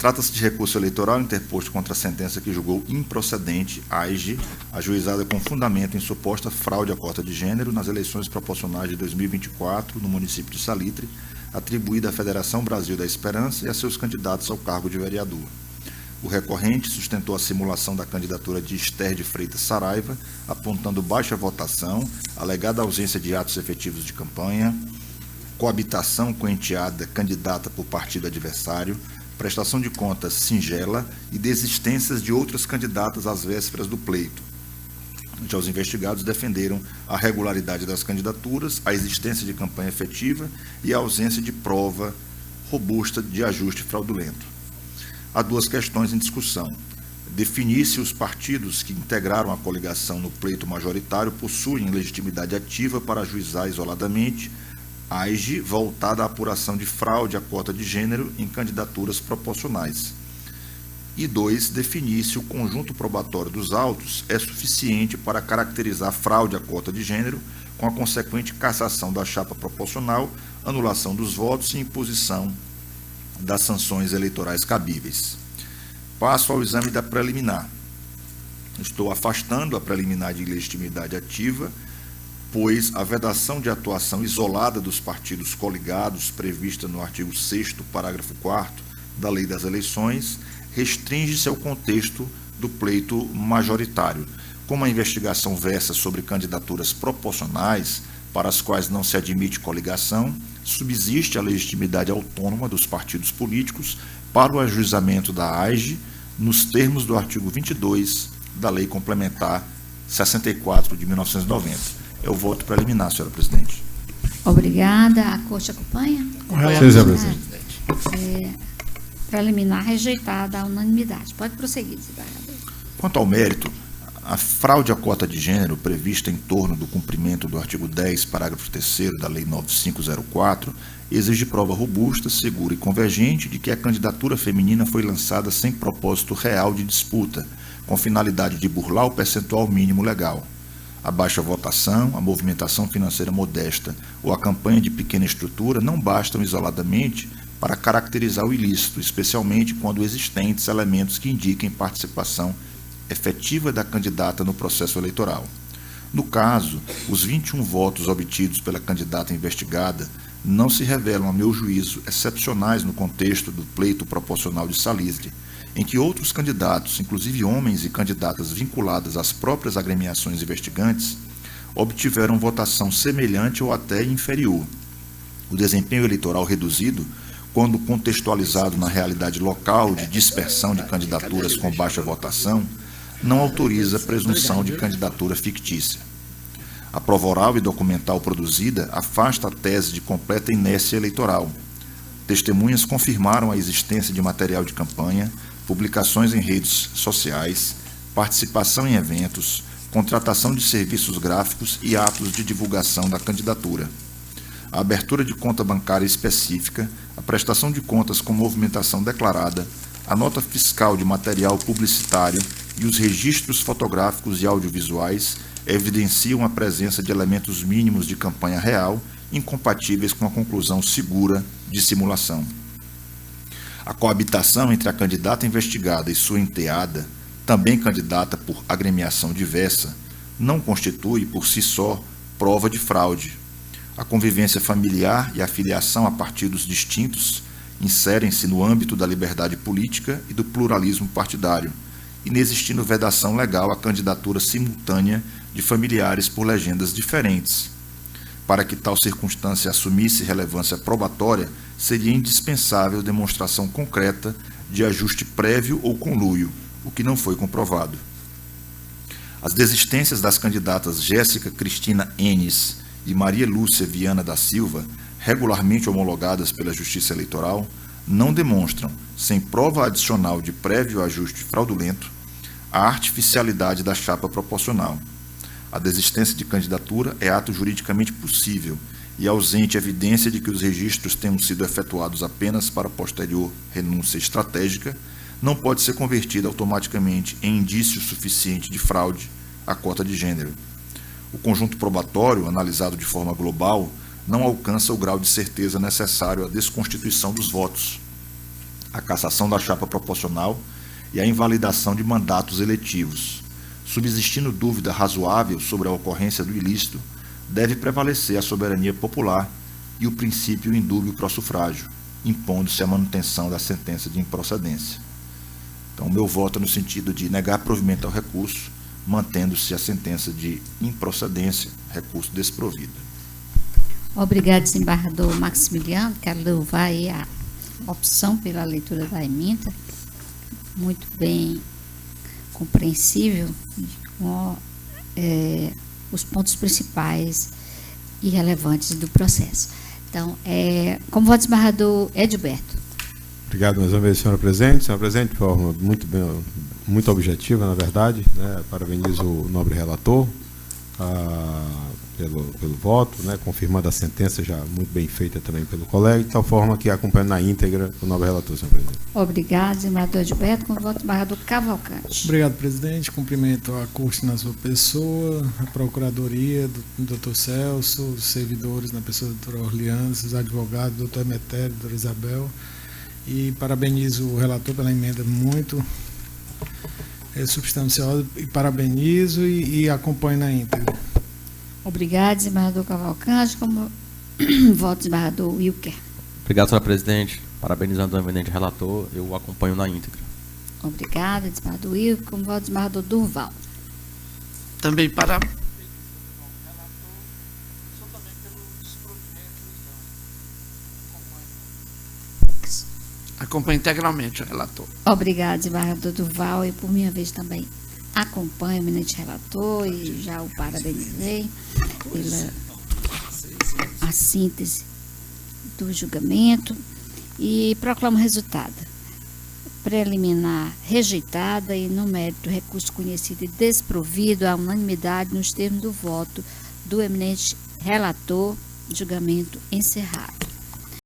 Trata-se de recurso eleitoral interposto contra a sentença que julgou improcedente AIGE, ajuizada com fundamento em suposta fraude à cota de gênero nas eleições proporcionais de 2024 no município de Salitre, atribuída à Federação Brasil da Esperança e a seus candidatos ao cargo de vereador. O recorrente sustentou a simulação da candidatura de Esther de Freitas Saraiva, apontando baixa votação, alegada ausência de atos efetivos de campanha, coabitação com enteada candidata por partido adversário, prestação de contas singela e desistências de outras candidatas às vésperas do pleito. Já os investigados defenderam a regularidade das candidaturas, a existência de campanha efetiva e a ausência de prova robusta de ajuste fraudulento. Há duas questões em discussão. Definir se os partidos que integraram a coligação no pleito majoritário possuem legitimidade ativa para ajuizar isoladamente AIGE voltada à apuração de fraude à cota de gênero em candidaturas proporcionais. E 2, definir se o conjunto probatório dos autos é suficiente para caracterizar fraude à cota de gênero, com a consequente cassação da chapa proporcional, anulação dos votos e imposição das sanções eleitorais cabíveis. Passo ao exame da preliminar. Estou afastando a preliminar de ilegitimidade ativa, pois a vedação de atuação isolada dos partidos coligados, prevista no artigo 6º, parágrafo 4º da Lei das Eleições, restringe-se ao contexto do pleito majoritário. Como a investigação versa sobre candidaturas proporcionais, para as quais não se admite coligação, subsiste a legitimidade autônoma dos partidos políticos para o ajuizamento da AIGE, nos termos do artigo 22 da Lei Complementar 64 de 1990. É o voto preliminar, senhora presidente. Obrigada. A Corte acompanha? Sim, senhora presidente. Preliminar rejeitada à unanimidade. Pode prosseguir, desembargador. Quanto ao mérito, a fraude à cota de gênero prevista em torno do cumprimento do artigo 10, parágrafo 3º da Lei 9504, exige prova robusta, segura e convergente de que a candidatura feminina foi lançada sem propósito real de disputa, com finalidade de burlar o percentual mínimo legal. A baixa votação, a movimentação financeira modesta ou a campanha de pequena estrutura não bastam isoladamente para caracterizar o ilícito, especialmente quando existentes elementos que indiquem participação efetiva da candidata no processo eleitoral. No caso, os 21 votos obtidos pela candidata investigada não se revelam, a meu juízo, excepcionais no contexto do pleito proporcional de Salitre, em que outros candidatos, inclusive homens e candidatas vinculadas às próprias agremiações investigantes, obtiveram votação semelhante ou até inferior. O desempenho eleitoral reduzido, quando contextualizado na realidade local de dispersão de candidaturas com baixa votação, não autoriza a presunção de candidatura fictícia. A prova oral e documental produzida afasta a tese de completa inércia eleitoral. Testemunhas confirmaram a existência de material de campanha, publicações em redes sociais, participação em eventos, contratação de serviços gráficos e atos de divulgação da candidatura. A abertura de conta bancária específica, a prestação de contas com movimentação declarada, a nota fiscal de material publicitário e os registros fotográficos e audiovisuais evidenciam a presença de elementos mínimos de campanha real, incompatíveis com a conclusão segura de simulação. A coabitação entre a candidata investigada e sua enteada, também candidata por agremiação diversa, não constitui, por si só, prova de fraude. A convivência familiar e a filiação a partidos distintos inserem-se no âmbito da liberdade política e do pluralismo partidário, inexistindo vedação legal à candidatura simultânea de familiares por legendas diferentes. Para que tal circunstância assumisse relevância probatória, seria indispensável demonstração concreta de ajuste prévio ou conluio, o que não foi comprovado. As desistências das candidatas Jéssica Cristina Enes e Maria Lúcia Viana da Silva, regularmente homologadas pela Justiça Eleitoral, não demonstram, sem prova adicional de prévio ajuste fraudulento, a artificialidade da chapa proporcional. A desistência de candidatura é ato juridicamente possível e ausente evidência de que os registros tenham sido efetuados apenas para posterior renúncia estratégica, não pode ser convertida automaticamente em indício suficiente de fraude à cota de gênero. O conjunto probatório, analisado de forma global, não alcança o grau de certeza necessário à desconstituição dos votos. a cassação da chapa proporcional e a invalidação de mandatos eletivos. Subsistindo dúvida razoável sobre a ocorrência do ilícito, deve prevalecer a soberania popular e o princípio indúbio pro sufrágio, impondo-se a manutenção da sentença de improcedência. Então, o meu voto é no sentido de negar provimento ao recurso, mantendo-se a sentença de improcedência, recurso desprovido. Obrigado, desembargador Maximiliano. Quero louvar aí a opção pela leitura da emenda, muito bem compreensível, com os pontos principais e relevantes do processo. Então, como voto, desembargador Edilberto. Obrigado mais uma vez, senhora presidente. Senhora presidente, de forma muito objetiva, na verdade, né? Parabenizo o nobre relator pelo voto, né? Confirmando a sentença já muito bem feita também pelo colega, de tal forma que acompanho na íntegra o nobre relator, senhor presidente. Obrigado, desembargador Edilberto. Com o voto, desembargador Cavalcante. Obrigado, presidente. Cumprimento a corte na sua pessoa, a procuradoria do doutor Celso, os servidores na pessoa da doutora Orleana, os advogados, doutor Emetério, doutora Isabel, e parabenizo o relator pela emenda muito substanciosa, e parabenizo e acompanho na íntegra. Obrigado, desembargador Cavalcante. Como voto, desembargador Wilker. Obrigado, senhora presidente. Parabenizando o eminente relator, eu o acompanho na íntegra. Obrigada, desembargador Wilker. Como voto, desembargador Durval. Também para... Acompanho integralmente o relator. Obrigada, desembargador Durval. E, por minha vez, também acompanho o eminente relator e já o parabenizei pela a síntese do julgamento e proclamo o resultado. Preliminar rejeitada e, no mérito, recurso conhecido e desprovido à unanimidade nos termos do voto do eminente relator, julgamento encerrado.